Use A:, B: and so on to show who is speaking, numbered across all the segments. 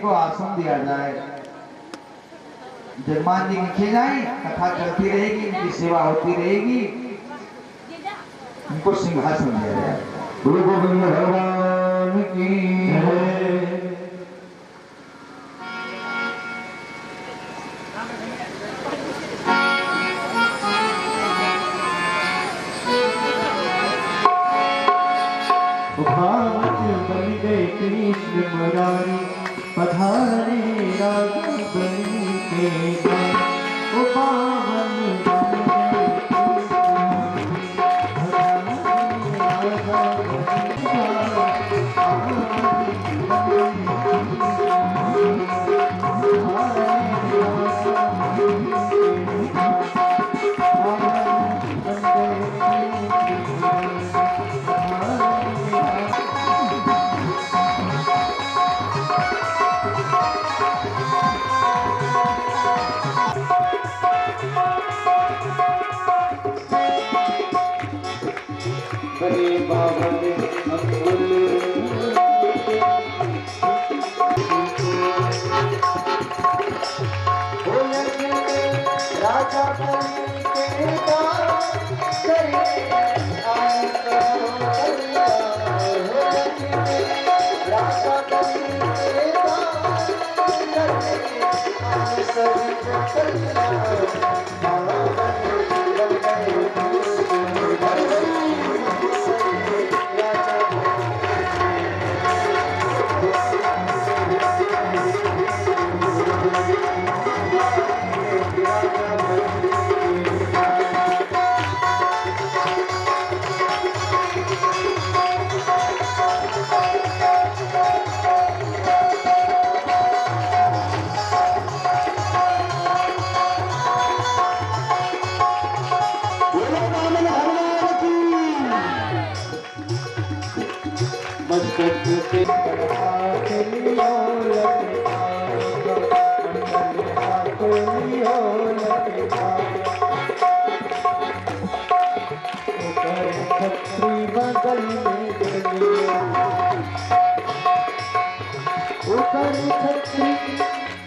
A: को आसन दिया जाए। जजमान जी लिखे जाए, कथा चलती रहेगी, उनकी सेवा होती रहेगी, उनको सिंहासन दिया जाए। गुरु गोविंद भगवान की जय।
B: कृष्ण मुरारी पधारे राग बनी के पावन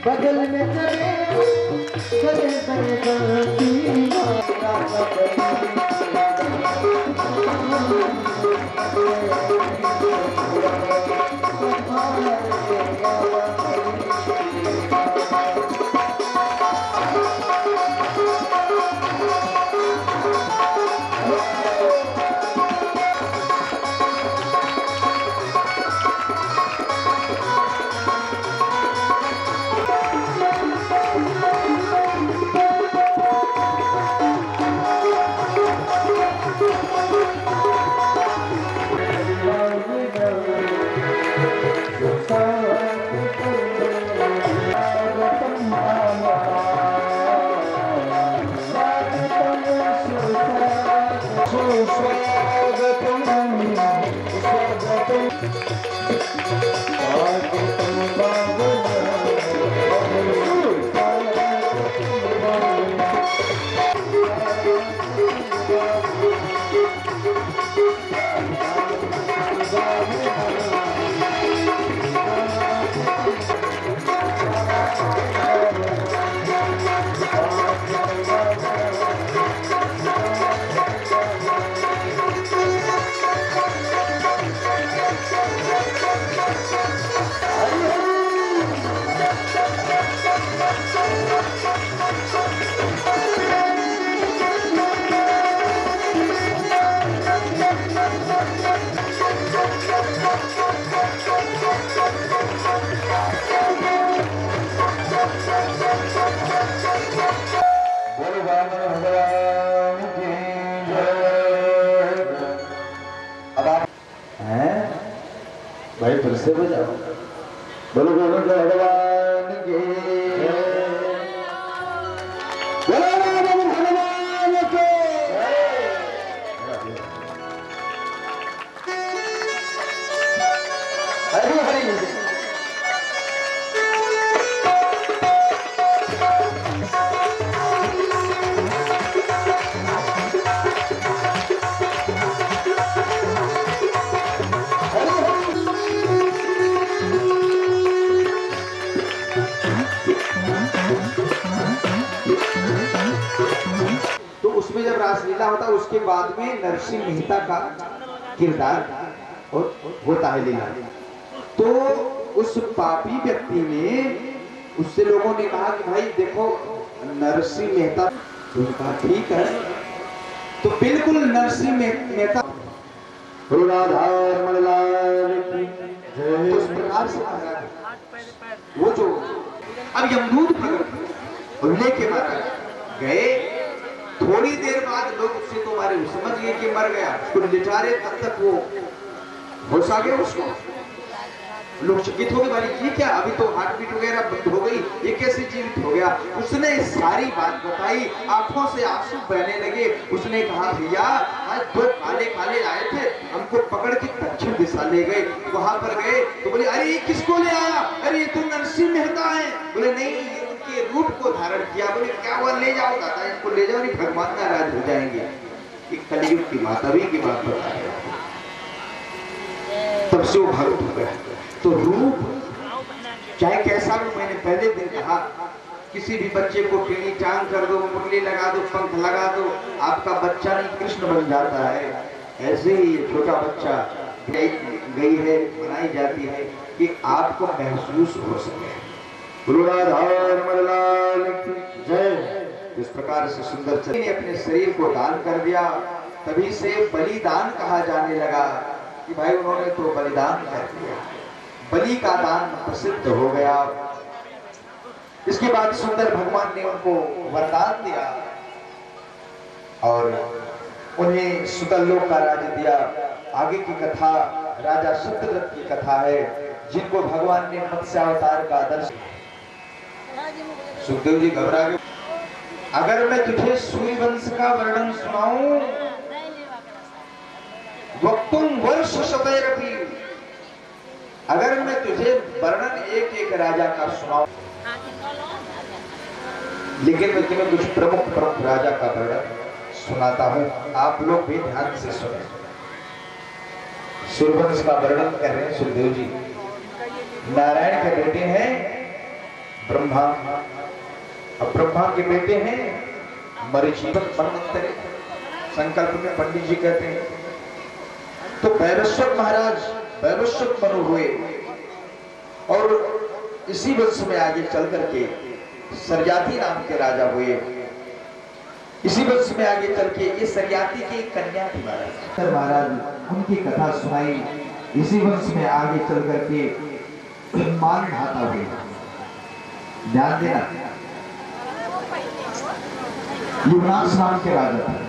B: बदल में चले चले
A: भाई फिर से बजाओ। बोलो गोविंद भगवान की बोलो गोविंद भगवान की हरि हरि। रासलीला होता है, उसके बाद में नरसिंह मेहता का किरदार होता है लीला। तो उस पापी व्यक्ति ने, उससे लोगों ने कहा कि भाई देखो नरसिंह मेहता, तो कहा ठीक है। तो बिल्कुल नरसिंह मेहता तो उस प्रकार से वो जो अब यमदूत लेके मारा गए, थोड़ी देर बाद लोग उससे तो मारे, समझ गए कि मर गया, उसको लिटा रहे, तब तक वो होश आ गया उसको। लोग चकित हो गए, भाई ये क्या, अभी तो हार्ट बीट वगैरह बंद हो गई, ये कैसे जीवित हो गया। उसने सारी बात बताई, आंखों से आंसू बहने लगे। उसने कहा भैया आज दो काले काले आए थे, हमको पकड़ के दक्षिण दिशा ले गए, वहां पर गए तो बोले अरे ये किसको ले आया, अरे ये तो नरसिंह मेहता है। बोले नहीं, ये उनके रूप को धारण किया। बोले क्या हुआ, ले जाओ दादा, इनको ले जाओ, नहीं भगवान नाराज हो जाएंगे। एक कलयुग की मातावी की बात बता रहे, तब से वो भक्त हो गया। तो रूप चाहे कैसा भी, मैंने पहले दिन कहा, किसी भी बच्चे को टेढ़ी टांग कर दो, मुरली लगा दो, पंख लगा दो, आपका बच्चा नहीं कृष्ण बन जाता है। ऐसे ही छोटा बच्चा गई है, बनाई जाती है कि आपको महसूस हो सके। जय। इस प्रकार से सुंदर चरित्र ने अपने शरीर को दान कर दिया, तभी से बलिदान कहा जाने लगा कि भाई उन्होंने तो बलिदान कर दिया, बलि का दान प्रसिद्ध हो गया। इसके बाद सुंदर भगवान ने उनको वरदान दिया और उन्हें सुतलोक का राज्य दिया। आगे की कथा राजा शतरथ की कथा है, जिनको भगवान ने मत्स्यावतार का आदर्श। सुखदेव जी घबरा गए, अगर मैं तुझे सूर्यवंश का वर्णन सुनाऊं, वक्तुम वर्ष शतैरपि, अगर मैं तुझे वर्णन एक एक राजा का सुनाऊं, लेकिन मैं तुम्हें कुछ प्रमुख राजा का वर्णन सुनाता हूं, आप लोग भी ध्यान से सुने। सूर्यवंश का वर्णन कर रहे हैं सुखदेव जी। नारायण के बेटे हैं ब्रह्मा, अब ब्रह्मा के बेटे हैं मरीचि। संकल्प में पंडित जी कहते हैं, तो वैवस्वत महाराज वैवस्वत मनु हुए और इसी वंश में आगे चल करके सरयाती नाम के राजा हुए। इसी वंश में आगे चल के ये सरयाती की कन्या थी महाराज, उनकी कथा सुनाई। इसी वंश में आगे चल करके मानधाता हुए। ध्यान देना, युवराज नाम के राजा थे।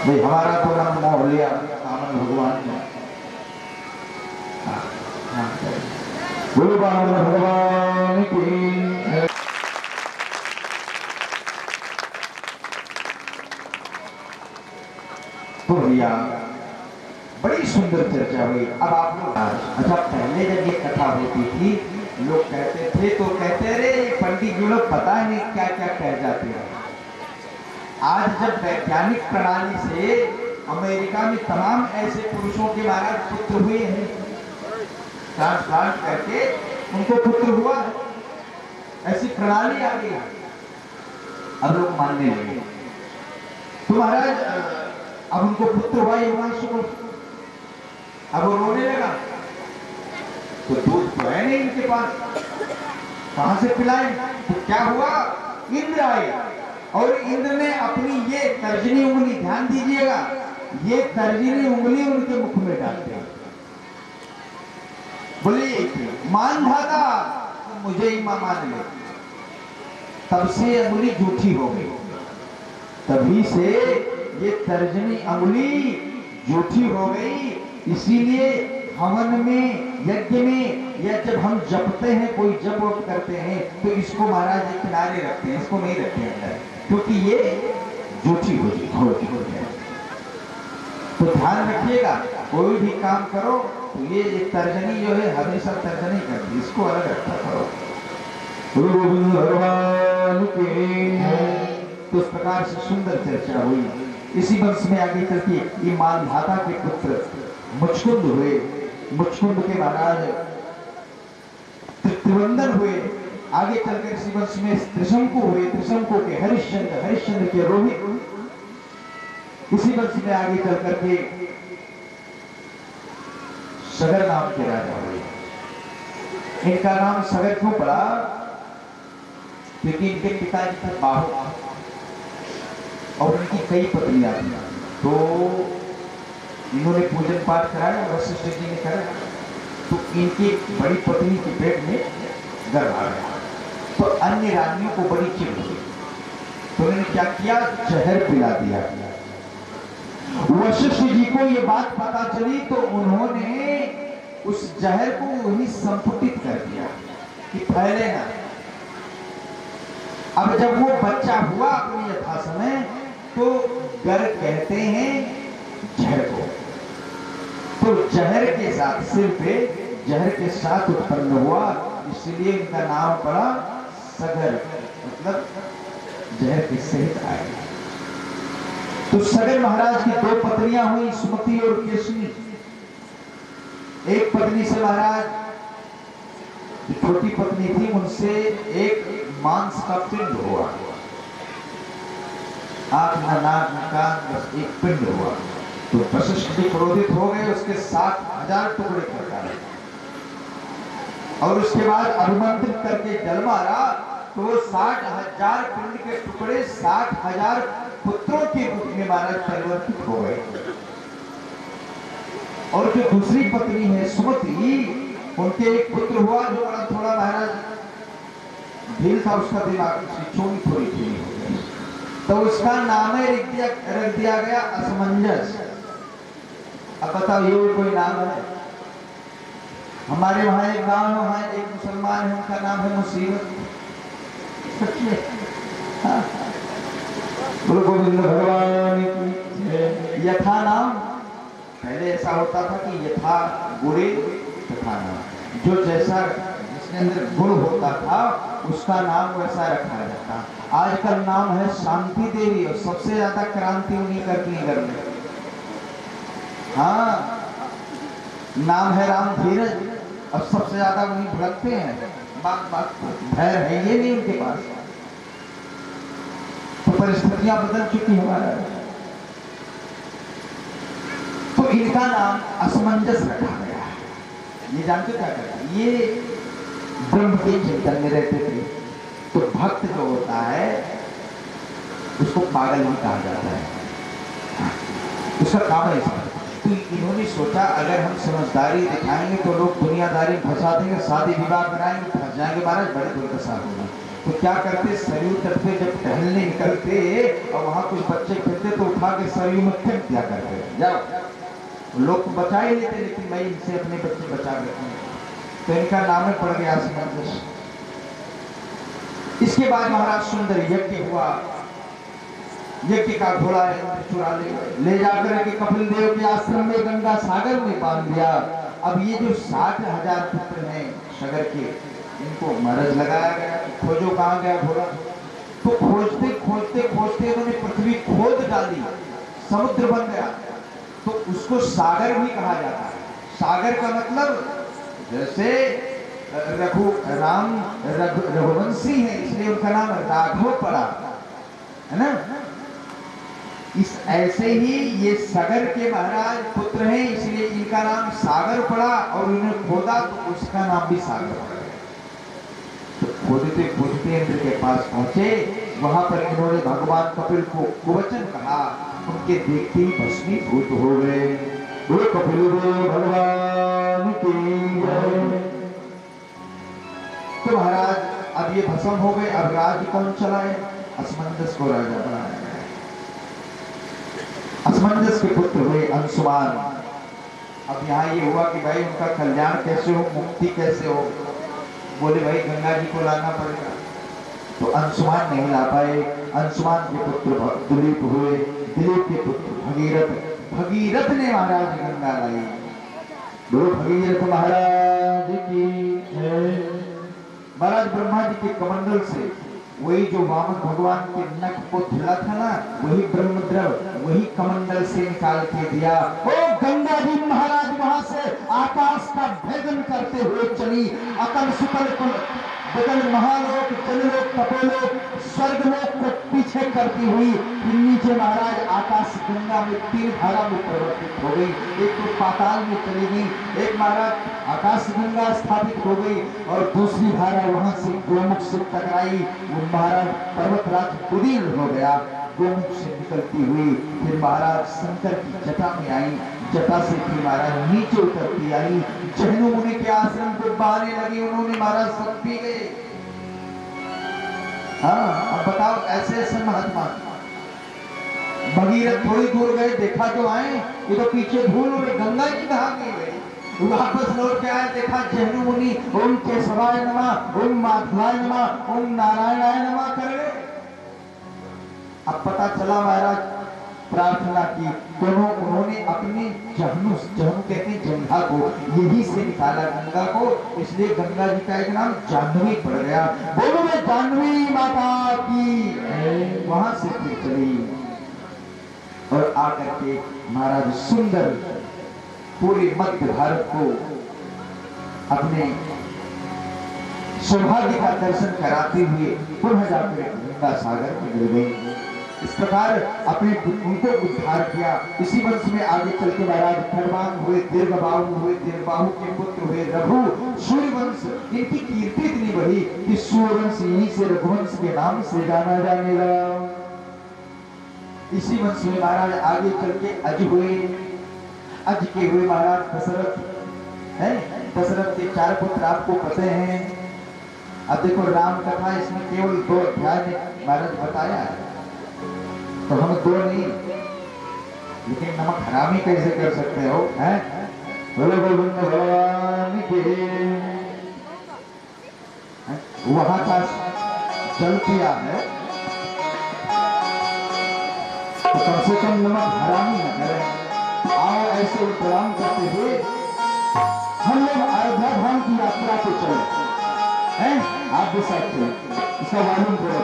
A: भाई हमारा तो नाम मोह लिया आनंद भगवान ने। बोलो भगवान की। तो भैया बड़ी सुंदर चर्चा हुई। अब आप लोग, अच्छा पहले जब ये कथा होती थी, लोग कहते थे तो कहते रहे पंडित जी लोग पता नहीं क्या क्या कह जाते हैं। आज जब वैज्ञानिक प्रणाली से अमेरिका में तमाम ऐसे पुरुषों के महाराज पुत्र हुए हैं, ट्रांसप्लांट करके उनको पुत्र हुआ है, ऐसी प्रणाली आ गई, अब लोग मानने लगे। तो महाराज अब उनको पुत्र हुआ युवराज को, अब वो रोने लगा, तो दूध तो है नहीं इनके पास, कहां से पिलाएं। तो क्या हुआ, इंद्र आए और इंद्र ने अपनी ये तर्जनी उंगली, ध्यान दीजिएगा, ये तर्जनी उंगली उनके मुख में डाल दी। बोले मानधाता तो मुझे ही मान ले। तब से उंगली झूठी हो गई, तभी से ये तर्जनी उंगली झूठी हो गई। इसीलिए हवन में, यज्ञ में, या जब हम जपते हैं, कोई जप वप करते हैं, तो इसको महाराज एक किनारे रखते हैं, इसको नहीं रखते हैं, क्योंकि ये झूठी हो जाए। तो ध्यान रखिएगा, कोई भी काम करो तो ये तर्जनी जो है हमेशा तर्जनी करती, इसको अलग रखा करो। गुरु गोविंद भगवान के। तो इस प्रकार से सुंदर चर्चा हुई। इसी वंश में आगे चलती ये मानधाता के पुत्र मुचकुंद हुए। मुचकुंद के महाराज त्रिवंदन हुए। आगे चलकर इसी वंश में त्रिशंकु हुए, त्रिशंकु के हरिश्चंद्र, हरिश्चंद्र के रोहित, इसी वंश में आगे चल करके सगर नाम के राजा हुए। इनका नाम सगर क्यों पड़ा? क्योंकि इनके पिताजी थे बाहु और उनकी कई पत्नियां थी, तो इन्होंने पूजन पाठ कराया, वशिष्ठ जी ने कराया, तो इनकी बड़ी पत्नी के पेट में गर्भ आ गया, तो अन्य रानियों को बड़ी चिढ़ हुई, तो उन्होंने क्या किया? जहर पिला दिया। वशिष्ठ जी को ये बात पता चली तो उन्होंने उस जहर को वही संपुटित कर दिया कि फैले ना। अब जब वो बच्चा हुआ अपने यथा समय, तो गर्ग कहते हैं जहर को, तो जहर के साथ सिर पे जहर के साथ उत्पन्न हुआ, इसलिए इनका नाम पड़ा सगर, मतलब जहर के सहित आया। तो सगर महाराज की दो पत्नियां हुई, सुमति और केशनी। एक पत्नी से महाराज, जो छोटी पत्नी थी, उनसे एक मांस का पिंड हुआ, आंख न नाक न कान, बस एक पिंड हुआ। तो वशिष्ठ जी क्रोधित हो गए, उसके 60,000 टुकड़े कर डाले और उसके बाद अभिमंत्रित करके जल मारा, तो 60,000 पिंड के टुकड़े 60,000 पुत्रों के रूप में महाराज परिवर्तित हो गए। और जो दूसरी पत्नी है सुमति, उनके एक पुत्र हुआ जो बड़ा थोड़ा महाराज ढील था, उसका दिमाग छोटी थोड़ी ढीली हो गई, तो उसका नाम है रख दिया गया असमंजस। अब बताओ ये कोई नाम है? हमारे वहां एक गांव है, वहां एक मुसलमान है, उनका नाम है मुसीबत। हाँ। बोलो गोविंद भगवान की। यथा नाम, पहले ऐसा होता था कि यथा गुणे तथा नाम, जो जैसा जिसके अंदर गुण होता था उसका नाम वैसा रखा जाता। आजकल नाम है शांति देवी, और सबसे ज्यादा क्रांति उन्हीं करती है घर में। हाँ, नाम है राम धीरज, और सबसे ज्यादा उन्हीं भड़कते हैं, बात धैर्य है ये नहीं उनके पास। तो परिस्थितियां बदल चुकी हमारा, तो इनका नाम असमंजस रखा गया। ये जानते क्या करता? ये ब्रह्म के चिंतन में रहते थे, तो भक्त जो होता है उसको पागल नहीं कहा जाता है, उसका काम है इसका। तो इन्होंने सोचा अगर हम समझदारी दिखाएंगे तो लोग दुनियादारी फंसा देंगे, शादी विवाह कराएंगे, फंस जाएंगे महाराज, बड़े दुर्दशा होगी। तो क्या करते, सरयू तट पे जब टहलने निकलते और वहां कुछ बच्चे खेलते तो उठा के सरयू में फेंक दिया करते, जाओ। लोग तो बचा ही लेते, लेकिन मैं इनसे अपने बच्चे बचा रखूंगा। तो इनका नाम है पड़ गया असमंजस। इसके बाद महाराज सुंदर यज्ञ हुआ, यज्ञ का घोड़ा चुरा ले जाकर के कपिल देव के आश्रम में गंगा सागर में बांध दिया। अब ये जो 60,000 पुत्र हैं सगर के, इनको मरज लगाया गया, खोजो कहाँ गया घोड़ा। तो खोजते खोजते खोजते उन्होंने पृथ्वी खोद डाली, समुद्र बन गया, तो उसको सागर भी कहा जाता है। सागर का मतलब जैसे रघुवंशी है, इसलिए उनका नाम राघव पड़ा, है ना। इस ऐसे ही ये सगर के महाराज पुत्र हैं, इसलिए इनका नाम सागर पड़ा, और उन्होंने खोदा तो उसका नाम भी सागर पड़ा। तो खोदते खोदते इंद्र के पास पहुंचे, वहां पर इन्होंने भगवान कपिल को कुवचन कहा, उनके देखते ही भस्मीभूत हो गए। बोलो कपिल देव भगवान की जय। तो महाराज अब ये भस्म हो गए, अब राज्य कौन चलाए? असमंजस को राजा बनाया। असमंजस के पुत्र हुए अंशुमान। अब यहाँ ये हुआ कि भाई उनका कल्याण कैसे हो, मुक्ति कैसे हो। बोले भाई गंगा जी को लाना पड़ेगा, तो अंशुमान नहीं ला पाए। अंशुमान के पुत्र दिलीप हुए, दिलीप के पुत्र भगीरथ, भगीरथ ने महाराज गंगा लाई। बोलो भगीरथ महाराज की जय। महाराज ब्रह्मा जी के कमंडल से वही जो वामन भगवान के नख को थिला था ना, वही ब्रह्मद्रव, वही कमंडल से निकाल के दिया। ओ गंगा जी महाराज वहां से आकाश का भेदन करते हुए चली। अकल सुकल कुल बदल महालोक जनलोक तपोलोक स्वर्गलोक को पीछे करती हुई फिर नीचे महाराज आकाश गंगा में 3 धारा में परिवर्तित हो गई। एक तो पाताल में चली गई, एक महाराज आकाश गंगा स्थापित हो गई और दूसरी धारा वहां से गोमुख से टकराई। वो महाराज पर्वतराज कुलीन हो गया। गोमुख से निकलती हुई फिर महाराज शंकर की जटा में आई, जटा से फिर महाराज नीचे उतरती आई। जहनु मुनि के आश्रम को बहाने लगी, उन्होंने महाराज सब पी गए। हाँ अब बताओ, ऐसे ऐसे महात्मा भगीरथ थोड़ी दूर गए, देखा तो आए, ये तो पीछे भूल उड़े, गंगा जी कहाँ गई। वापस लौट के आए, देखा जहनु मुनि ओम केशवाय नमः, ओम माधवाय नमः, ओम नारायणाय नमः कर रहे। अब पता चला महाराज प्रार्थना की, दोनों उन्होंने अपने जहनु कहते हैं जंघा को, यही से निकाला गंगा को, इसलिए गंगा जी का एक नाम जाह्नवी पड़ गया। बोलो मैं जाह्नवी माता की। वहां से फिर चली और आकर के महाराज सुंदर पूरे मध्य भारत को अपने सौभाग्य का दर्शन कराते हुए पुनः जाकर गंगा सागर में गिर गई। इस प्रकार अपने उनको उद्धार किया। इसी वंश में आगे चल के महाराज खड़वांग हुए, दीर्घबाहु हुए, दीर्घबाहु के पुत्र हुए रघु, सूर्यवंश। इनकी कीर्ति इतनी बढ़ी कि सूर्यवंश यहीं से रघुवंश के नाम से जाना जाने लगा। इसी वंश में महाराज आगे चल के अज हुए। अज के हुए महाराज दशरथ है। दशरथ के 4 पुत्र आपको पता हैं। अब देखो राम कथा इसमें केवल 2 अध्याय में महाराज बताया है, तो हम 2 नहीं, लेकिन नमक हरामी कैसे कर सकते हो, हैं? बोलो गोविंद भगवान के। वहां का जल पिया है तो कम से कम नमक हरामी न करें। आओ ऐसे प्रणाम करते हुए हम लोग अयोध्या धाम की यात्रा पे चले हैं। आप भी साथ चले, इसका मालूम थोड़ा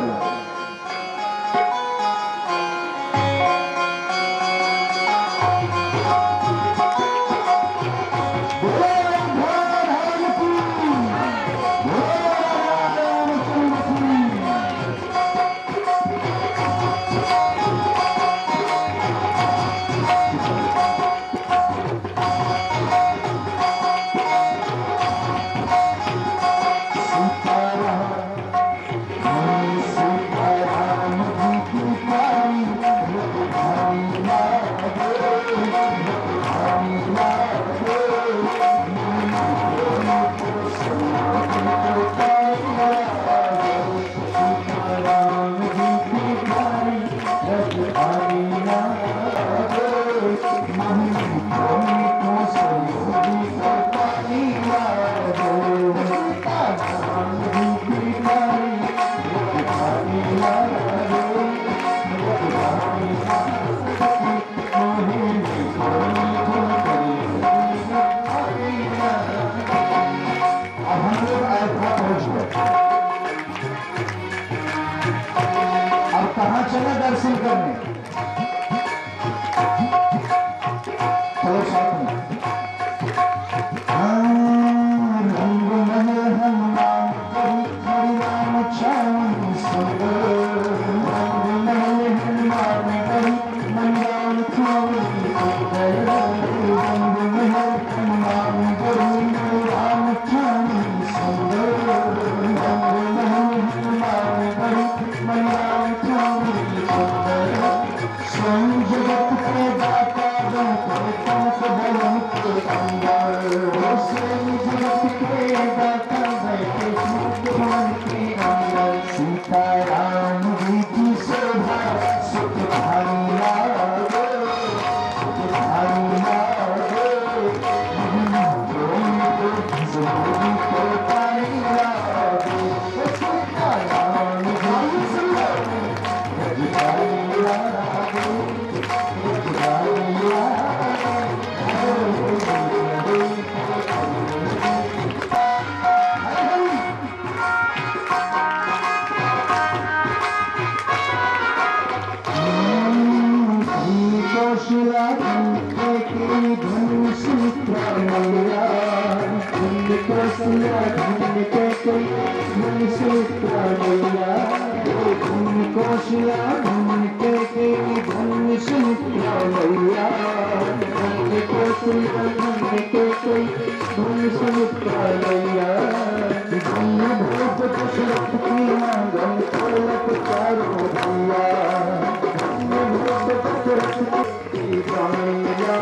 A: दर्शन करने। चलो साथ में। रंग महल हनुमान हरि नाम छावन सुंदर। रंग महल हनुमान हरि मंदान छावन सुंदर। रंग महल हनुमान हरि राम छावन सुंदर। रंग महल हनुमान हरि मंदान छावन स्वयं जगत के दाता बनते बलम के अंदर। स्वयं जगत के दाता बैठे भगवान के अंदर। सीता राम जी की शोभा सुख भारी लागे, सुख भारी लागे। जिंदगी को पारी लागे। सीता राम जी की भारी लागे।
B: कोसिया ढूंढ के कोई मन सूत्रा मैया धन कोसिया ढूंढ के कोई धन सूत्रा मैया धन कोसिया ढूंढ के कोई धन सूत्रा मैया धन भूत दशरथ की मांगन खोलत चारो भैया धन भूत दशरथ की मैया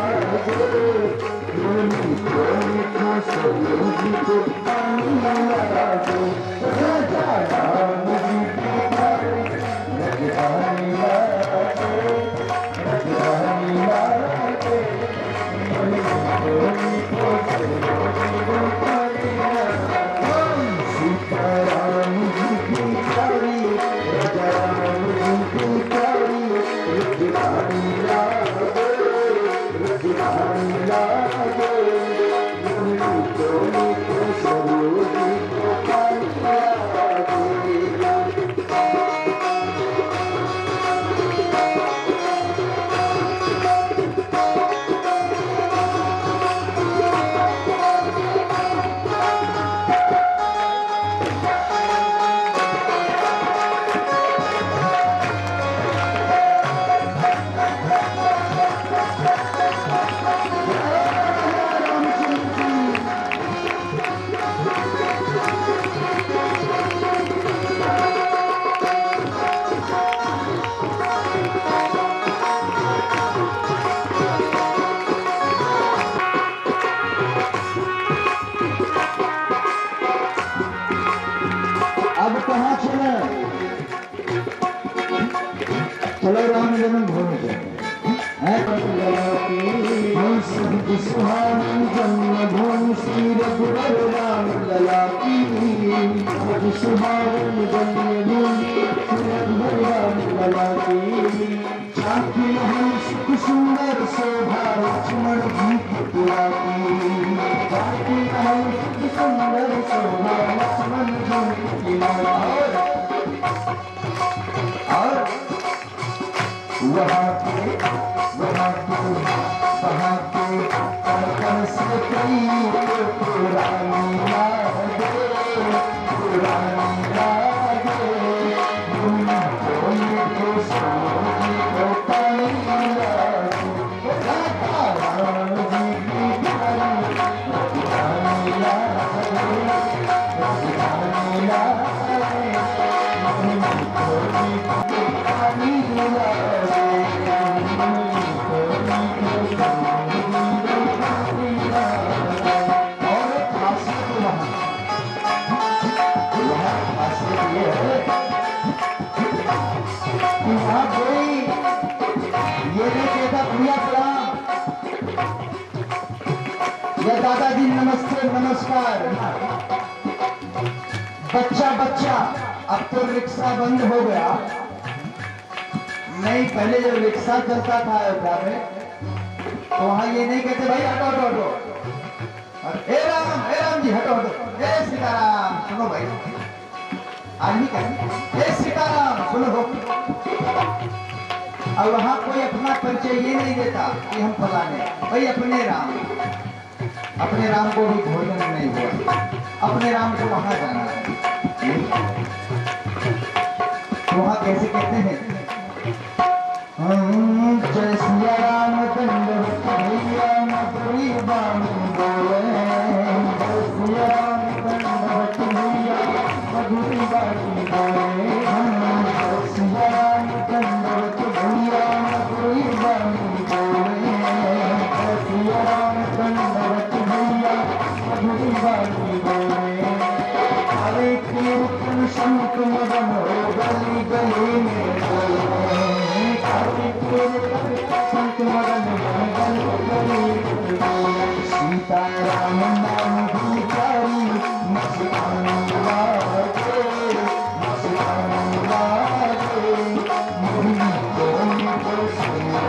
B: चलो राम जन्मभूमि पे सुहानी जन्मभूमि श्री रघुवर राम लला की सुहानी जन्मभूमि श्री रघुवर राम लला की झांकी महल सुख सुंदर शोभा लक्ष्मण जी की पुरा की झांकी महल सुख सुंदर शोभा लक्ष्मण जी की पुरा और वहाँ के से कई पुरानी यादें तो सोनी को पानी दादाजी नमस्ते नमस्कार। बच्चा अब तो रिक्शा बंद हो गया। नहीं, पहले जब रिक्शा चलता था अयोध्या में तो वहां ये नहीं कहते भाई हटो हटो हटो, हे राम जी हटो हटो, हे सीताराम सुनो भाई, आज ही कहें हे सीताराम सुनो। और वहां कोई अपना परिचय ये नहीं देता कि हम फलाने, भाई अपने राम को भी भोजन नहीं हुआ, अपने राम को वहां जाना है। वहां कैसे कहते हैं, जय सिया राम दंडवत भैया मधुरी बाणी बोले, जय सिया राम दंडवत भैया मधुरी बाणी बोले, जय सिया राम दंडवत भैया मधुरी बाणी बोले, जय सिया राम दंडवत मधुरी बाणी बोले। हरे कीर्तन शंख मदन हो गली गली में बोले, हरे कीर्तन शंख मदन हो गली गली में बोले। सीताराम नाम गुरुचारी मस्तानी लागे, मस्तानी लागे, मुरली बोले तो सुनो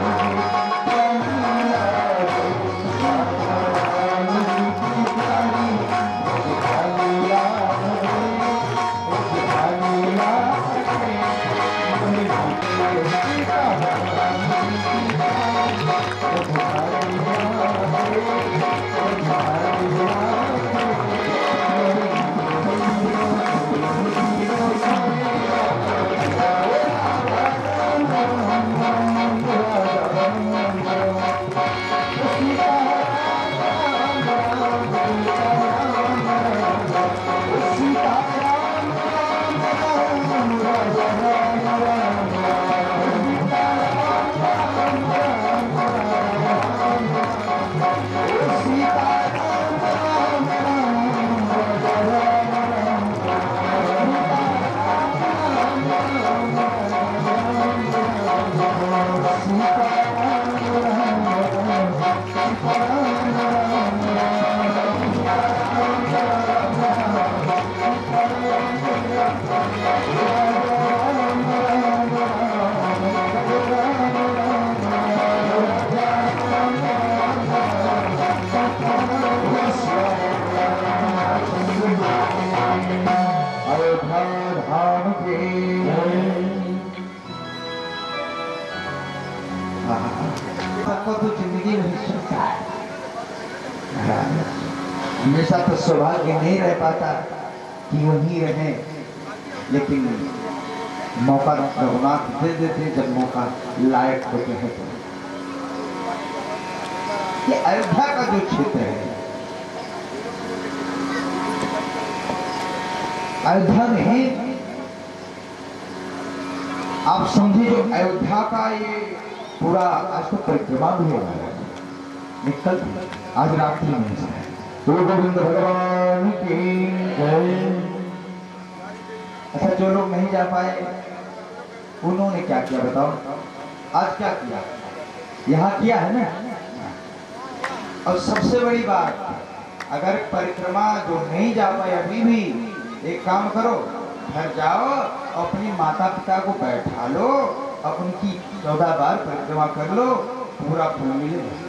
A: हमेशा तो सौभाग्य नहीं रह पाता कि वहीं रहे, लेकिन मौका रघुनाथ दे देते जब मौका लायक होते हैं। तो ये अयोध्या का जो क्षेत्र है, अयोध्या में आप समझे जो अयोध्या का ये पूरा आज तो परिक्रमा भी हो रहा है, निकल आज रात्रि में है। गुरु गोविंद भगवान की जय। अच्छा, जो लोग नहीं जा पाए उन्होंने क्या किया बताओ? आज क्या किया? यहाँ किया है ना। और सबसे बड़ी बात, अगर परिक्रमा जो नहीं जा पाए अभी भी, एक काम करो, घर जाओ, अपनी माता पिता को बैठा लो, और उनकी 14 बार परिक्रमा कर लो, पूरा फल मिलेगा।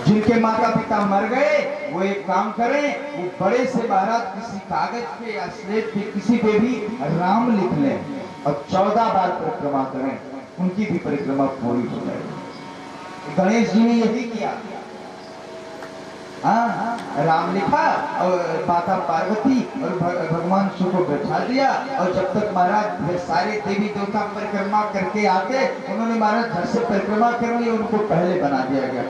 A: जिनके माता पिता मर गए वो एक काम करें, वो बड़े से महाराज किसी कागज पे या स्लेट पे किसी पे भी राम लिख लें और 14 बार परिक्रमा करें, उनकी भी परिक्रमा पूरी हो जाएगी। गणेश जी ने यही किया। हाँ, राम लिखा और माता पार्वती और भगवान शिव को बैठा दिया, और जब तक महाराज सारे देवी देवता परिक्रमा करके आते, उन्होंने महाराज घर से परिक्रमा कर ली, उनको पहले बना दिया गया।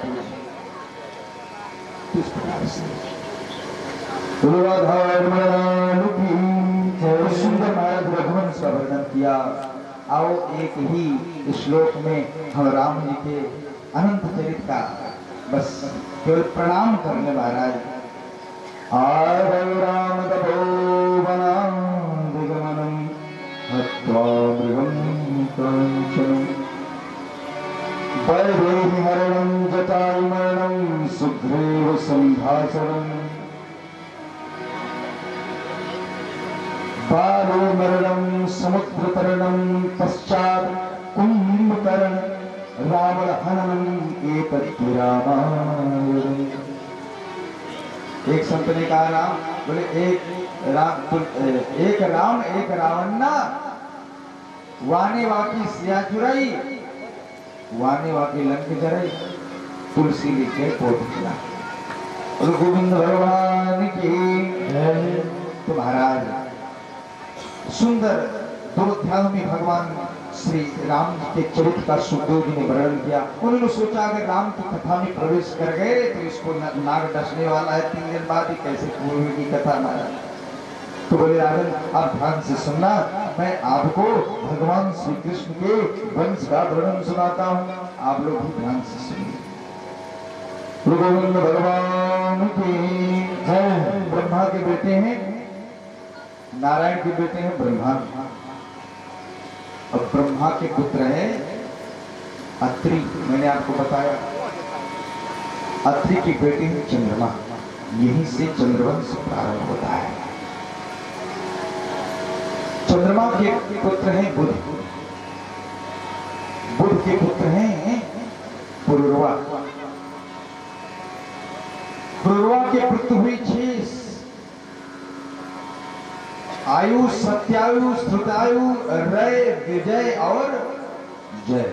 A: सुंदर महाराज रघुवंश का वर्णन किया। आओ एक ही श्लोक में हम राम जी के अनंत चरित का बस केवल प्रणाम करने महाराज। राम तपोवनं दिगमनं हत्वा मृगं काञ्चनं वैदेहीहरणं जटायुमरणं सुग्रीव संभाषणं बालोमरणं समुद्रतरणं पश्चात् कुम्भकर्ण रावण हननम एतद् रामायणम्। एक संत ने कहा, राम बोले एक राम एक रावण ना, वाने वाकी सिया चुराई, वाने वाकी लंक जराई, तुलसी लिखे पोत किया। और गोविंद भगवान की। तो महाराज सुंदर 2 अध्यायों में भगवान श्री राम के चरित्र का सुखदेव जी ने वर्णन किया। उन्होंने सोचा अगर राम की कथा में प्रवेश कर गए तो इसको नाग डसने वाला है, 3 दिन बाद ही कैसे पूरी की कथा महाराज। तो बोले राजन आप ध्यान से सुनना, मैं आपको भगवान श्री कृष्ण के वंश का वर्णन सुनाता हूँ, आप लोग भी ध्यान से सुनिए। गोविंद भगवान की जय। ब्रह्मा के बेटे हैं, नारायण के बेटे हैं ब्रह्मा, और ब्रह्मा के पुत्र है अत्रि। मैंने आपको बताया अत्रि की बेटी है चंद्रमा, यहीं से चंद्रवंश प्रारंभ होता है। चंद्रमा के पुत्र हैं बुध, बुध के पुत्र हैं पुरुरवा, पुरुरवा के पुत्र हुई 6 आयु, सत्यायु, श्रुतायु, रय, विजय और जय।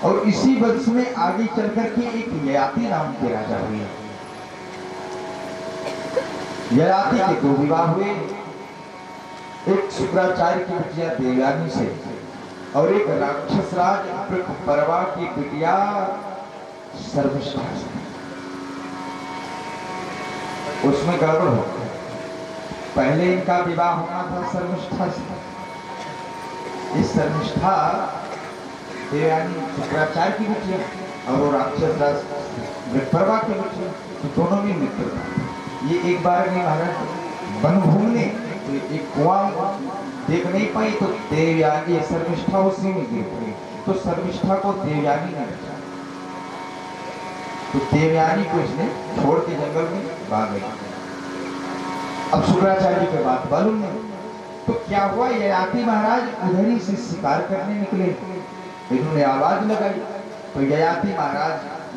A: और इसी वंश में आगे चलकर के एक ययाति नाम के राजा हुए। ययाति के 2 विवाह हुए, एक शुक्राचार्य की बिटिया देवयानी से और एक राक्षस राज परवा की बिटिया सर्वनिष्ठा से। उसमें गड़बड़ हो गई, पहले इनका विवाह होना था सर्वनिष्ठा से। इस सर्वनिष्ठा देवयानी शुक्राचार्य की बिटिया और वो राक्षस राज वृषपर्वा की बिटिया, तो दोनों में मित्र था। ये एक बार में महाराज वन घूमने तो एक कुआं देख नहीं पाई, तो देवयानी सर्वनिष्ठा उसी में गिर पड़ी, तो सर्वनिष्ठा को देवयानी ने बचाया। तो देवयानी को इसने छोड़ के जंगल में भाग गई। अब शुक्राचार्य जी के बात मालूम नहीं, तो क्या हुआ, ययाति महाराज उधर ही से शिकार करने निकले, इन्होंने आवाज लगाई, तो ययाति महाराज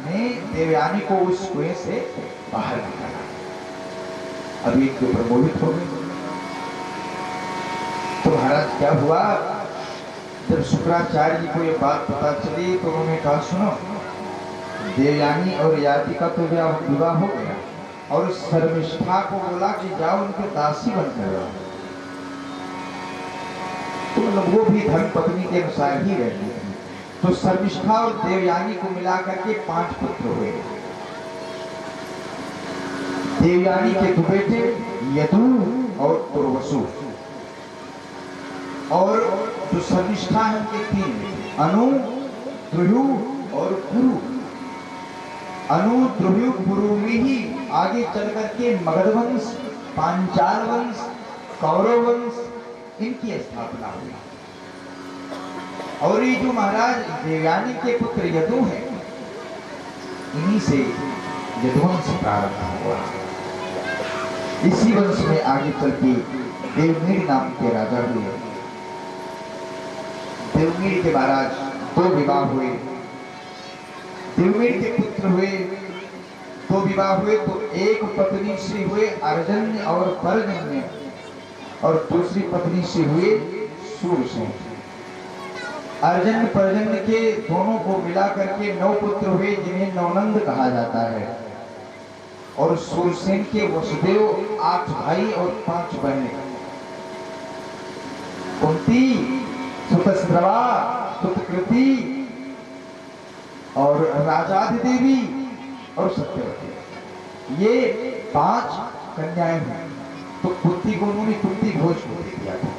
A: ने देवयानी को उस कुएं से बाहर निकाला। अभी इनके ऊपर मोहित हो गए। तो महाराज क्या हुआ, जब शुक्राचार्य जी को ये बात पता चली तो उन्होंने कहा सुनो, देवयानी और याति का तो विवाह हो गया और शर्मिष्ठा को बोला कि जाओ उनके दासी बनकर रहो। तो मतलब वो भी धर्म पत्नी के अनुसार ही रहती थी। तो शर्मिष्ठा और देवयानी को मिलाकर के 5 पुत्र हुए। देवयानी के 2 बेटे यदु और दुर्वसु, और जो शर्मिष्ठा है उनके 3 बेटे अनु, द्रुहु और गुरु। अनु, द्रुहु, गुरु में ही आगे चल करके मगध वंश, पांचाल वंश, कौरव वंश इनकी स्थापना हुई। और ये जो महाराज देवयानी के पुत्र यदु हैं, इन्हीं से यदुवंश प्रारंभ हुआ। इसी वंश में आगे चल के देवमीर नाम के राजा हुए। देवमीर के महाराज 2 विवाह हुए। देवमीर के पुत्र हुए, 2 विवाह हुए। तो एक पत्नी से हुए अर्जन्य और परजन्य, और दूसरी पत्नी से हुए सूरसेन। अर्जन्य परजन्य के दोनों को मिला करके 9 पुत्र हुए, जिन्हें नवनंद कहा जाता है। और सूरसेन के वसुदेव 8 भाई और 5 बहनें। कुंती, सुतस्रवा, सुतकृति और राजाधिदेवी और सत्यवती, ये 5 कन्याएं हैं। तो कुंती को उन्होंने कुंती भोज को दिया था।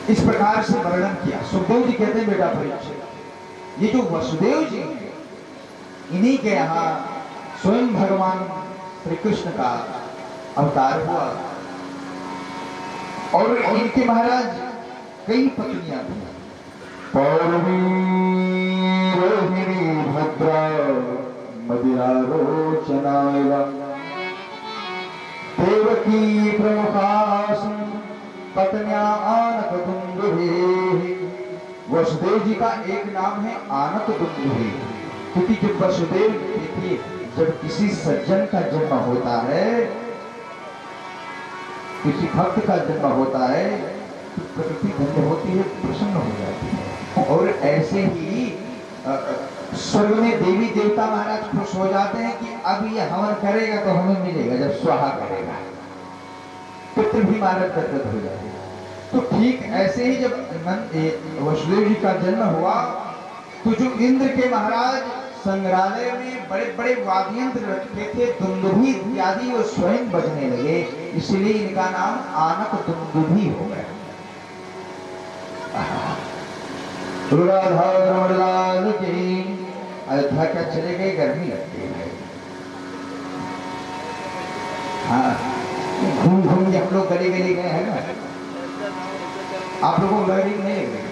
A: इस प्रकार से वर्णन किया। सुखदेव जी कहते हैं बेटा परीक्षित, ये जो वसुदेव जी हैं, इन्हीं के यहाँ स्वयं भगवान श्री कृष्ण का अवतार हुआ। और इनके महाराज कई पत्नियां थी।
B: पौर्वी रोहिणी भद्रा मदिरा रोचनाया देवकी प्रमुखासु पत्न्या आनक दुंदुभे। वसुदेव जी का एक नाम है आनक दुंदुभे, क्योंकि जब वसुदेव देखिए, जब किसी सज्जन का जन्म होता है, किसी भक्त का जन्म होता है, तो प्रकृति धन्य होती है, प्रसन्न हो जाती है। और ऐसे ही स्वर्ग में देवी देवता महाराज खुश हो जाते हैं कि अब ये हवन करेगा तो हमें मिलेगा, जब स्वाहा करेगा। पितृ भी महाराज गदगद हो जाते हैं। तो ठीक ऐसे ही जब वसुदेव जी का जन्म हुआ, तो जो इंद्र के महाराज संग्रहालय में बड़े बड़े वाद्ययंत्र रखे थे, दुंदुभी इत्यादि, वो स्वयं बजने लगे, इसलिए इनका नाम आनक दुंदुभी हो गया। राधा रमण लाल की। अयोध्या क्या चले गए, गर्मी लगती है। हाँ, घूम घूम के हम लोग गली गली गए हैं ना। आप लोगों को लड़ी नहीं लग रही?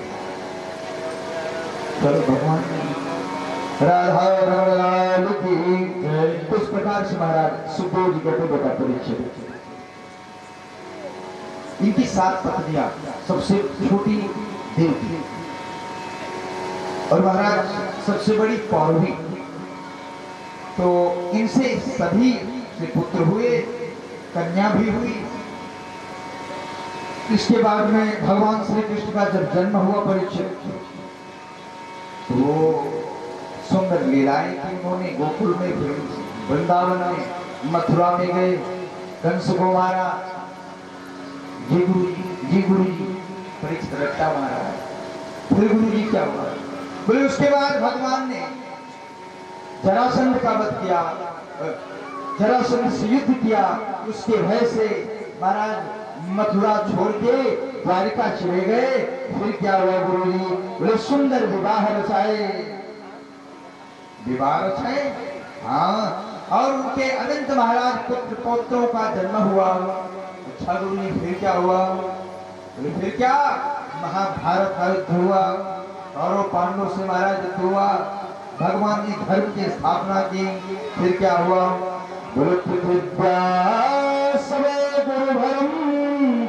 B: चलो भगवान राधा रमण लाल की। उस प्रकार से महाराज सुखदेव जी कहते बेटा परीक्षित, इनकी 7 पत्नियां, सबसे छोटी देवकी और महाराज सबसे बड़ी पौरवी। तो इनसे सभी से पुत्र हुए, कन्या भी हुई। इसके बाद में भगवान श्री कृष्ण का जब जन्म हुआ परीक्षित, तो वो सुंदर लीलाएं की उन्होंने। गोकुल में, वृंदावन में, मथुरा में गए, कंस को मारा। जी गुरु जी परीक्षित रट्टा मारा। फिर गुरु जी क्या हुआ? बोले उसके बाद भगवान ने जरासंध का वध किया, जरासंध से युद्ध किया। उसके भय से महाराज मथुरा छोड़ के द्वारिका चले गए। फिर क्या हुआ गुरु जी? बोले सुंदर विवाह रचाए। विवाह रचाए, हाँ, और उनके अनंत महाराज पुत्र पौत्रों का जन्म हुआ। अच्छा गुरु जी, फिर क्या हुआ? बोले फिर क्या? महाभारत का युद्ध हुआ, और पांडवों से महाराज युद्ध हुआ। भगवान ने धर्म की स्थापना की। फिर क्या हुआ? बोले पृथ्व्या सवे गुरुभरम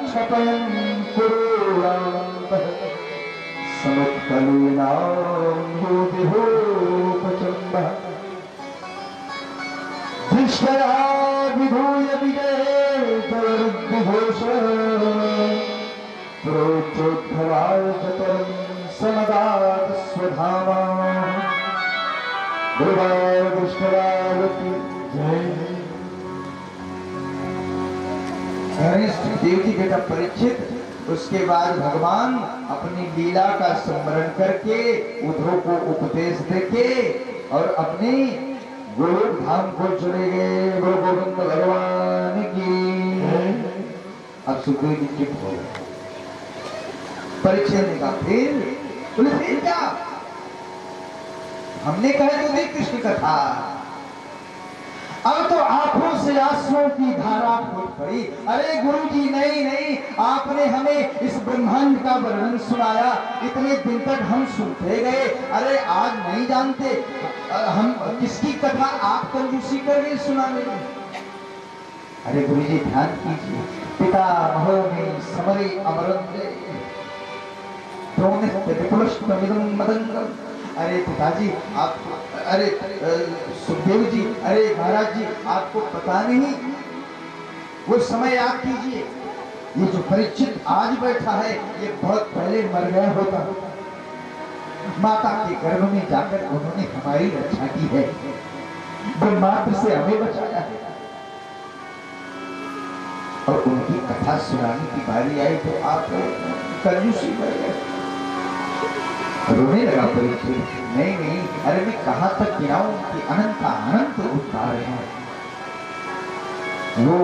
B: छपयन् कुरुरानन्दः समुत्कलीनां भूतिभूपचम्बः धृष्टया विधूय विजये जयरुद्धिघोष प्रोच्चोद्धराय चतुरं समदात् स्वधामा गुरुवार कृष्णलाल की जय।
A: देव जी बेटा परीक्षित, उसके बाद भगवान अपनी लीला का स्मरण करके उद्धव को उपदेश देके और अपने गोलोक धाम को चले गए। गुरु गोविंद भगवान की। अब सुखदेव जी चुप हो गए। परीक्षित ने कहा फिर? बोले फिर क्या? हमने कहा तो देख कृष्ण कथा। अब तो आंखों से आंसुओं की धारा फूट पड़ी। अरे गुरुजी नहीं नहीं, आपने हमें इस ब्रह्मांड का वर्णन सुनाया, इतने दिन तक हम सुनते गए। अरे आज नहीं जानते हम किसकी कथा आप कंजूसी कर रहे सुनाने में। अरे गुरुजी ध्यान कीजिए, पिता महो में समरे अमरंदे मदंगम। अरे पिताजी आप, अरे सुखदेव जी, अरे महाराज जी, आपको पता नहीं वो समय याद कीजिए। ये जो परीक्षित आज बैठा है ये बहुत पहले मर गया होता। माता के गर्भ में जाकर उन्होंने हमारी रक्षा की है, ब्रह्मांड से हमें बचाया है। और उनकी कथा सुनाने की बारी आई तो आप कंजूसी कर गए। रोने लगा परीक्षित। नहीं नहीं, अरे मैं कहां तक गिनाऊं कि अनंत अनंत उद्धार है। वो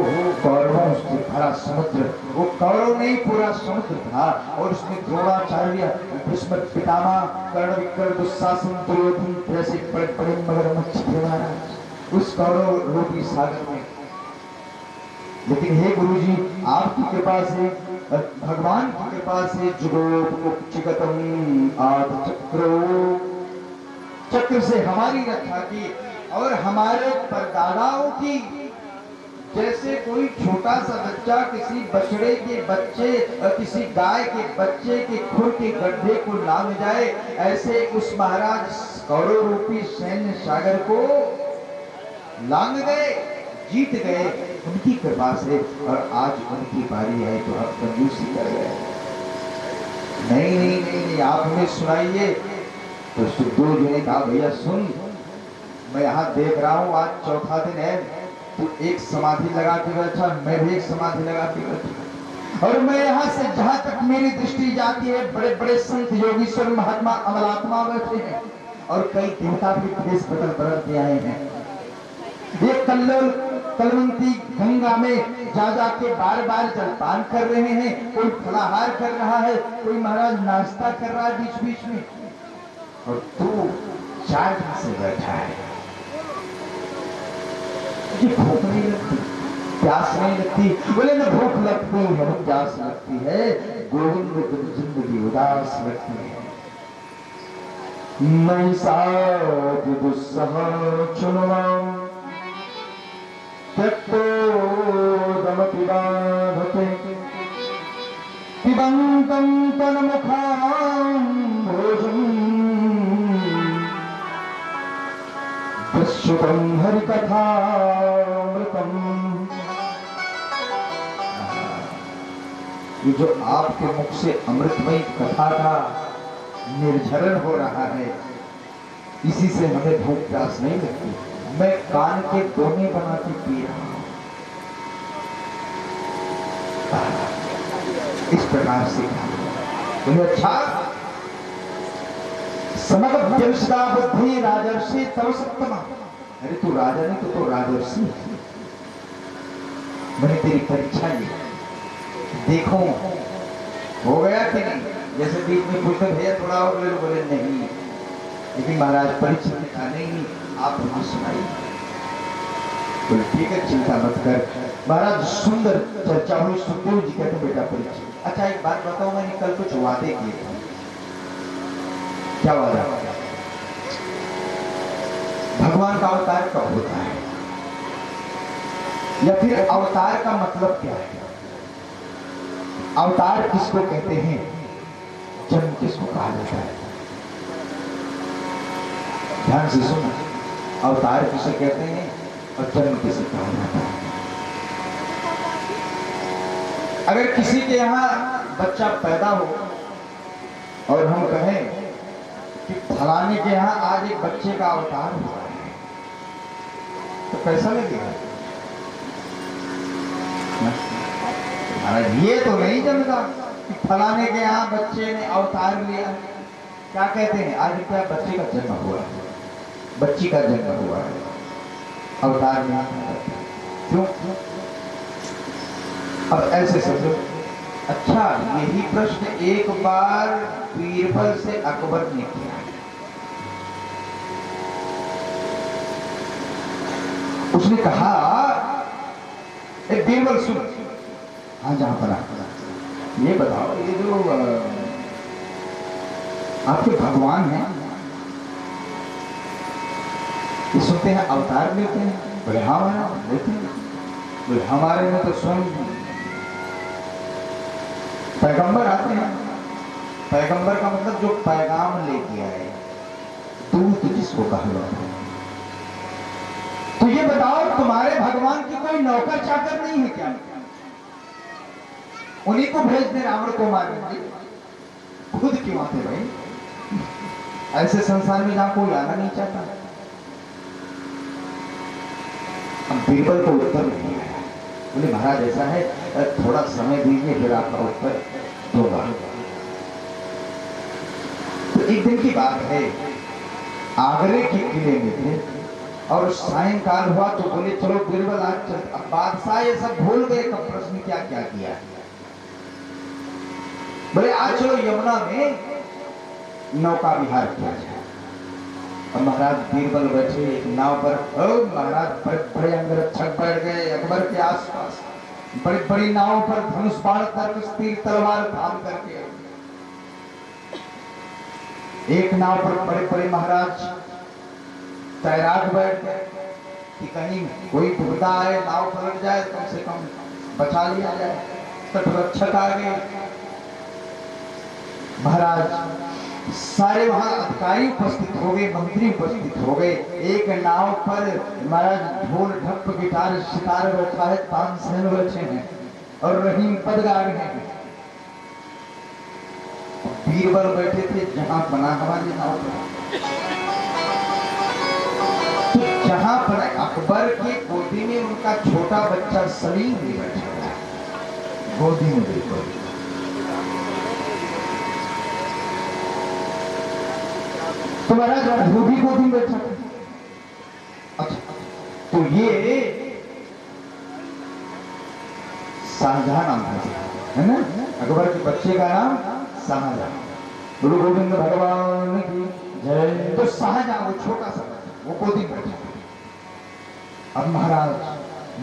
A: कौरवों से भरा समुद्र, वो कौरव नहीं पूरा समुद्र था। और उसमें द्रोणाचार्य, भीष्म पितामह, कर्ण, विकर्ण, दुशासन, दुर्योधन जैसे बड़े बड़े मगरमच्छ थे महाराज उस कौरव रूपी सागर में। लेकिन हे गुरुजी, आपकी कृपा से, भगवान की कृपा से चक्र से हमारी रक्षा की और हमारे परदादाओं की। जैसे कोई छोटा सा बच्चा किसी बछड़े के बच्चे, किसी गाय के बच्चे के खुर के गड्ढे को लांघ जाए, ऐसे उस महाराज कौरव रूपी सैन्य सागर को लांघ गए, जीत गए उनकी कृपा से। और आज उनकी बारी आई तो आप कंजूसी कर गए। नहीं नहीं नहीं, नहीं आप हमें सुनाइए। तो सुखदेव जी ने कहा भैया सुन, मैं यहाँ देख रहा हूँ आज चौथा दिन है, तू एक समाधि लगा के बैठा, मैं भी एक समाधि लगा के बैठा। और मैं यहाँ से जहां तक मेरी दृष्टि जाती है बड़े बड़े संत योगीश्वर महात्मा अमलात्मा बैठे हैं और कई देवता भी भेष बदल बदल के आए हैं। ये कलवंती गंगा में जा जाके बार बार जलपान कर रहे हैं, कोई फलाहार कर रहा है, कोई महाराज नाश्ता कर रहा है बीच बीच में, और तू 4 दिन से बैठा है। मुझे भूख नहीं लगती, प्यास नहीं लगती। बोले न भूख लगती है न प्यास लगती है, गोविंद की जिंदगी उदास लगती है। मैं साथ दुस्सह चुनवा त्यक्तोदमपि बाधते पिबन्तं तन्मुखां भोजम् विश्रुतं हरिकथामृतम्। ये जो आपके मुख से अमृतमयी कथा का निर्झरण हो रहा है, इसी से हमें भूख प्यास नहीं लगती। मैं कान के दोने बना के पी रहा हूं। इस प्रकार से तो अच्छा, समग्र व्यवस्था बुद्धि राजर्षि तव सप्तमा। अरे तू राजा नहीं तो राजर्षि। मैंने तेरी परीक्षा ली, देखो हो गया कि नहीं। जैसे बीच में पूछते भैया थोड़ा और ले लो, बोले नहीं। लेकिन महाराज परीक्षा में कहा नहीं आप हमें सुनाइए। बोले ठीक है चिंता मत कर। महाराज सुंदर चर्चा हुई। सुखदेव जी कहते बेटा परीक्षा। अच्छा एक बात बताओ, मैंने कल कुछ वादे किए थे। क्या वादा? भगवान का अवतार कब होता है, या फिर अवतार का मतलब क्या है? अवतार किसको कहते हैं, जन्म किसको कहा जाता है? ध्यान से सुनो, अवतार किसे कहते हैं और जन्म किसे कहा जाता है? अगर किसी के यहाँ बच्चा पैदा हो और हम कहें कि फलाने के यहाँ आज एक बच्चे का अवतार हुआ है, कैसा लगेगा? महाराज ये तो नहीं जमता कि फलाने के यहाँ बच्चे ने अवतार लिया। क्या कहते हैं, आज क्या बच्चे का जन्म हुआ है, बच्ची का जन्म हुआ है, अवतार नहीं, क्यों? अब ऐसे समझो। अच्छा, यही प्रश्न एक बार बीरबल से अकबर ने किया। उसने कहा, ए बीरबल सुन, हाँ जहां पर ये बताओ, ये जो आपके भगवान हैं, ये सुनते हैं अवतार लेते हैं? बोले हाँ महाराज लेते हैं। बोले हमारे में तो स्वयं पैगंबर आते हैं। पैगंबर का मतलब जो पैगाम लेके आए, दूत जिसको कहा जाता है। तो ये बताओ, तुम्हारे भगवान की कोई नौकर चाकर नहीं है क्या? उन्हीं को भेज दे रावण को मारने, खुद क्यों आते भाई? ऐसे संसार में जहां कोई आना नहीं चाहता। अब बीरबल को उत्तर नहीं आया। बोले महाराज ऐसा है, थोड़ा समय दीजिए फिर आपका उत्तर दूंगा। तो एक दिन की बात है, आगरे के किले में थे और सायंकाल हुआ तो बोले चलो बीरबल आज चल। अब बादशाह ये सब भूल गए कब प्रश्न क्या क्या किया। बोले आज चलो यमुना में नौका विहार किया जाए। अब महाराज बीरबल बैठे एक नाव पर। महाराज बड़े बड़े अंगरक्षक बैठ गए अकबर के आसपास, बड़ी बड़ी नाव पर धनुष बाण तर्क तीर तलवार धाम करके। एक नाव पर बड़े बड़े महाराज तैराक बैठ गए कि कहीं कोई दुविधा आए, नाव पलट जाए, कम से कम बचा लिया जाए। तटरक्षक आ गए महाराज, सारे वहां अधिकारी उपस्थित हो गए, मंत्री उपस्थित हो गए। एक नाव पर महाराज ढोल ढप गिटार सितार बैठा है, तानसेन बैठे हैं और रहीम पद गा रहे हैं। बीरबल बैठे थे जहां बना हमारी नाव पर। तो जहां पर अकबर की गोदी में उनका छोटा बच्चा सलीम भी बैठा था, गोदी में बिल्कुल। तो महाराज गोदी गोदी में बैठा था। अच्छा, तो ये शाहजहां नाम है ना, अकबर के बच्चे का नाम शाहजहां। गुरु गोविंद भगवान की जय। तो शाहजहां वो छोटा सा वो गोदी में बैठा। अब महाराज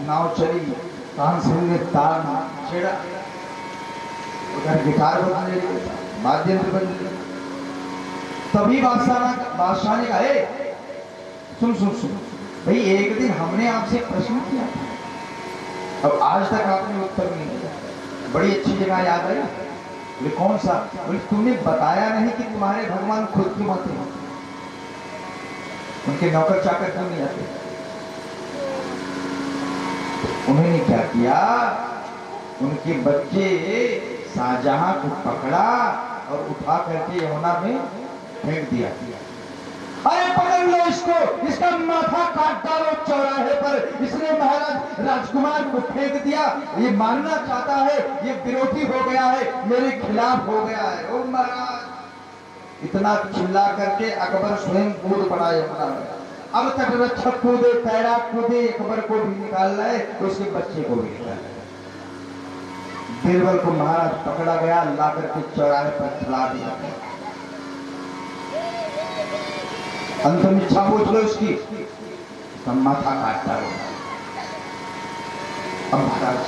A: नाव चली, तानसेन ने ताल छेड़ा, उधर गिटार बजाने लगे, वाद्ययंत्र बजने लगे। तभी बादशाह ने कहा, सुन सुन सुन भाई, एक दिन हमने आपसे प्रश्न किया था, अब आज तक आपने उत्तर नहीं दिया। बड़ी अच्छी जगह याद आई। बोले कौन सा? बोले तुमने बताया नहीं कि तुम्हारे भगवान खुद क्यों आते हैं, उनके नौकर चाकर क्यों नहीं आते? उन्होंने क्या किया, उनके बच्चे शाहजहां को पकड़ा और उठा करके यमुना में फेंक दिया। अरे पकड़ लो इसको, इसका माथा काट डालो चौराहे पर। इसने महाराज राजकुमार को फेंक दिया, ये मानना चाहता है ये विरोधी हो गया है, मेरे खिलाफ हो गया है। ओ महाराज, इतना चिल्ला करके अकबर स्वयं कूद पड़ा यमुना में। अब तटरक्षक कूदे, तैराक कूदे, अकबर को भी निकाल लाए तो उसके बच्चे को भी निकाल लाए। बीरबल को महाराज पकड़ा गया, ला करके चौराहे पर खिला दिया। अंतिम इच्छा पूछ लो उसकी, तो माथा काटता हो। अब महाराज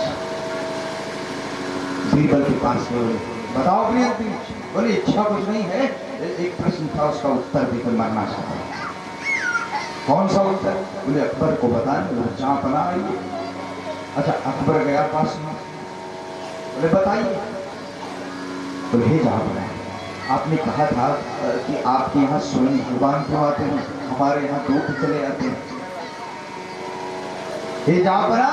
A: बीरबल के पास गए, बताओ अपनी अंतिम इच्छा। बोले इच्छा कुछ नहीं है, एक प्रश्न था उसका उत्तर देकर मरना चाहता है। कौन सा उत्तर? बोले अकबर को बताएं, जहां पना आइए। अच्छा, अकबर गया पास में, बोले बताइए। बोले हे जहां पना, आपने कहा था कि आपके यहाँ स्वयं भगवान क्यों आते हैं, हमारे यहाँ दूत चले आते हैं। हे जहां पना,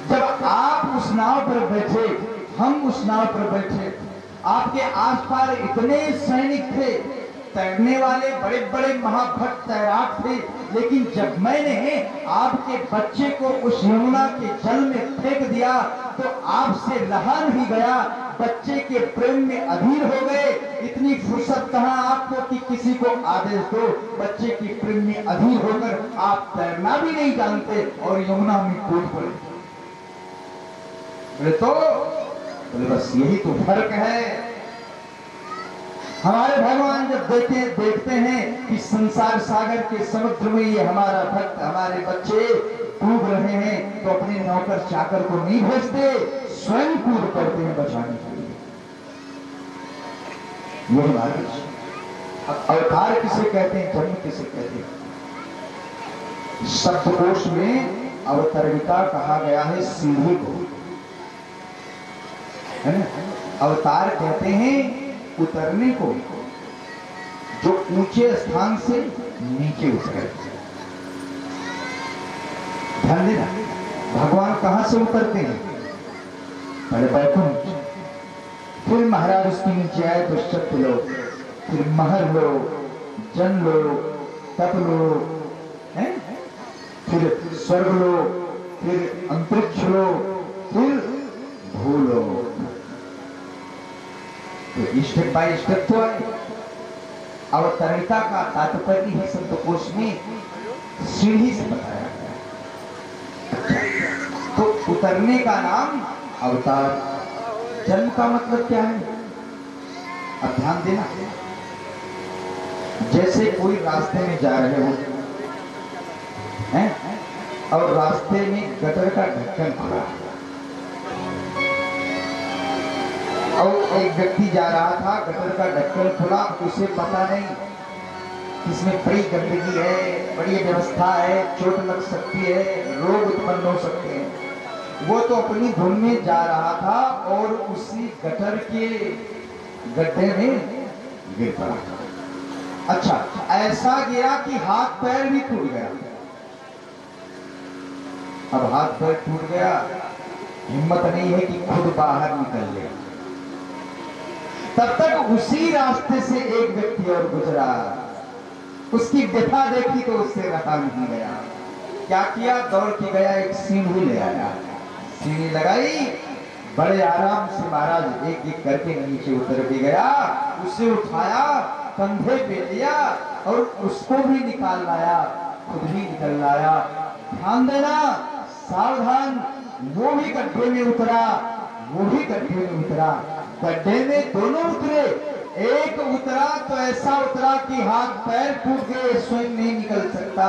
A: जब आप उस नाव पर बैठे, हम उस नाव पर बैठे, आपके आसपास इतने सैनिक थे तैरने वाले बड़े बड़े महाभक्त तैराक थे, लेकिन जब मैंने आपके बच्चे को उस यमुना के जल में फेंक दिया तो आपसे रहा नहीं गया, बच्चे के प्रेम में अधीर हो गए। इतनी फुर्सत कहां आपको कि किसी को आदेश दो, बच्चे के प्रेम में अधीर होकर आप तैरना भी नहीं जानते और यमुना में कूद पड़े। बोले बस यही तो फर्क है। हमारे भगवान जब देखते हैं कि संसार सागर के समुद्र में ये हमारा भक्त, हमारे बच्चे कूद रहे हैं, तो अपने नौकर चाकर को नहीं भेजते, स्वयं कूद पड़ते हैं बचाने के लिए। ये हमारे अवतार किसे कहते हैं, जन्म किसे कहते हैं? शब्दकोश में अवतरणिका कहा गया है सीढ़ी को, है ना? अवतार कहते हैं उतरने को, जो ऊंचे स्थान से नीचे उतरे। ध्यान देना, भगवान कहां से उतरते हैं? पहले बैकुंठ, फिर महाराज उसके नीचे आए तो सत्य लोग, फिर महर लोग, जन लोग, तप लोग, फिर स्वर्ग लोग, फिर अंतरिक्ष लोग, फिर भूलोक। तो स्टेप बाय स्टेप तो है। अवतरणिका का तात्पर्य है शब्दकोश में सीढ़ी से बताया गया। तो उतरने का नाम अवतार। जन्म का मतलब क्या है? अब ध्यान देना, जैसे कोई रास्ते में जा रहे हो हैं और रास्ते में गटर का ढक्कन खुला और एक व्यक्ति जा रहा था, गटर का ढक्कन खुला, उसे पता नहीं इसमें बड़ी गंदगी है, बड़ी व्यवस्था है, चोट लग सकती है, रोग उत्पन्न हो सकते हैं। वो तो अपनी धुन में जा रहा था और उसी गटर के गड्ढे में गिर पड़ा। अच्छा, ऐसा गिरा कि हाथ पैर भी टूट गया। अब हाथ पैर टूट गया, हिम्मत नहीं है कि खुद बाहर निकल ले। तब तक उसी रास्ते से एक व्यक्ति और गुजरा, उसकी व्यथा देखी तो उससे रहा नहीं गया। क्या किया? दौड़ के गया, एक सीढ़ी ले आया, सीढ़ी लगाई, बड़े आराम से महाराज एक एक करके नीचे उतर के गया, उसे उठाया, कंधे पे लिया और उसको भी निकाल लाया, खुद भी निकल लाया। ध्यान देना, सावधान, वो भी गड्ढे में उतरा, वो भी गड्ढे में उतरा, गड्ढे में दोनों उतरे। एक उतरा तो ऐसा उतरा कि हाथ पैर टूट गए, स्वयं नहीं निकल सकता।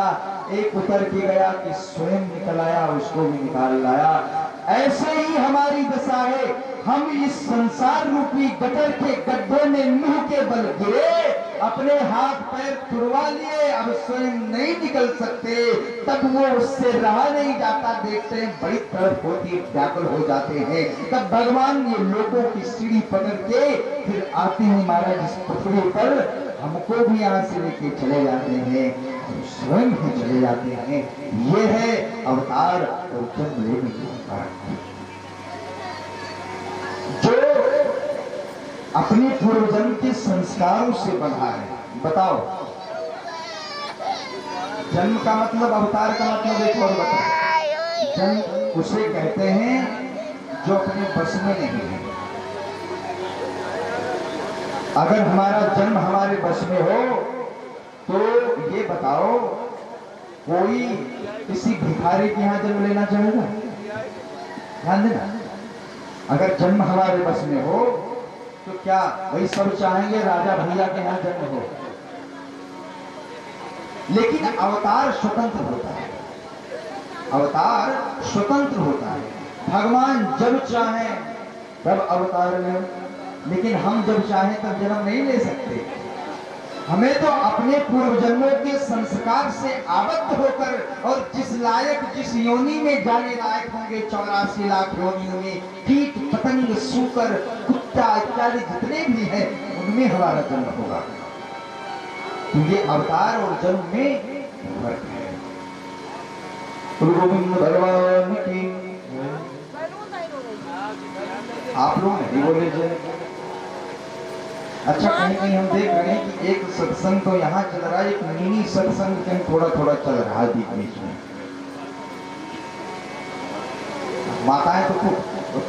A: एक उतर के गया कि स्वयं निकल आया, उसको भी निकाल लाया। ऐसे ही हमारी दशा है, हम इस संसार रूपी गटर के गड्ढे में मुंह के बल गिरे, अपने हाथ पैर तुड़वा लिए, अब स्वयं नहीं निकल सकते, तब वो उससे रहा नहीं जाता, देखते हैं बड़ी तड़प होती, व्याकुल हो जाते हैं। तब भगवान ये लोगों की सीढ़ी पकड़ के फिर आते हैं महाराज इस पृथ्वी पर, हमको भी यहाँ से लेके चले जाते हैं और स्वयं ही चले जाते हैं। ये है अवतार और जन्म लेने की कारण। जो अपने पूर्वजन्म के संस्कारों से बंधा है। बताओ, जन्म का मतलब, अवतार का मतलब एक और बताओ। जन्म उसे कहते हैं जो अपने बस में नहीं है। अगर हमारा जन्म हमारे बस में हो तो ये बताओ, कोई किसी भिखारी के यहाँ जन्म लेना चाहेगा? ध्यान देना, अगर जन्म हमारे बस में हो तो क्या वही सब चाहेंगे राजा भैया के यहाँ जन्म हो? लेकिन अवतार स्वतंत्र होता है, अवतार स्वतंत्र होता है। भगवान जब चाहे तब अवतार ले, लेकिन हम जब चाहे तब जन्म नहीं ले सकते। हमें तो अपने पूर्व जन्मों के संस्कार से आबद्ध होकर और जिस लायक, जिस योनि में जाने लायक होंगे, 84 लाख योनियों में, कीट पतंग सूकर कुत्ता इत्यादि जितने भी हैं, उनमें हमारा जन्म होगा। तो ये अवतार और जन्म में फर्क है। गुरु गोविंद भगवान की। आप लोग नहीं बोले जय। अच्छा, कहीं कहीं हम देख रहे हैं कि एक सत्संग तो यहाँ चल रहा है, एक मिनी सत्संग कहीं थोड़ा थोड़ा चल रहा है बीच बीच में। माताएं तो खूब,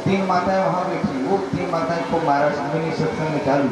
A: 3 माताएं वहां बैठी, वो 3 माताएं को महाराज मिनी सत्संग में चालू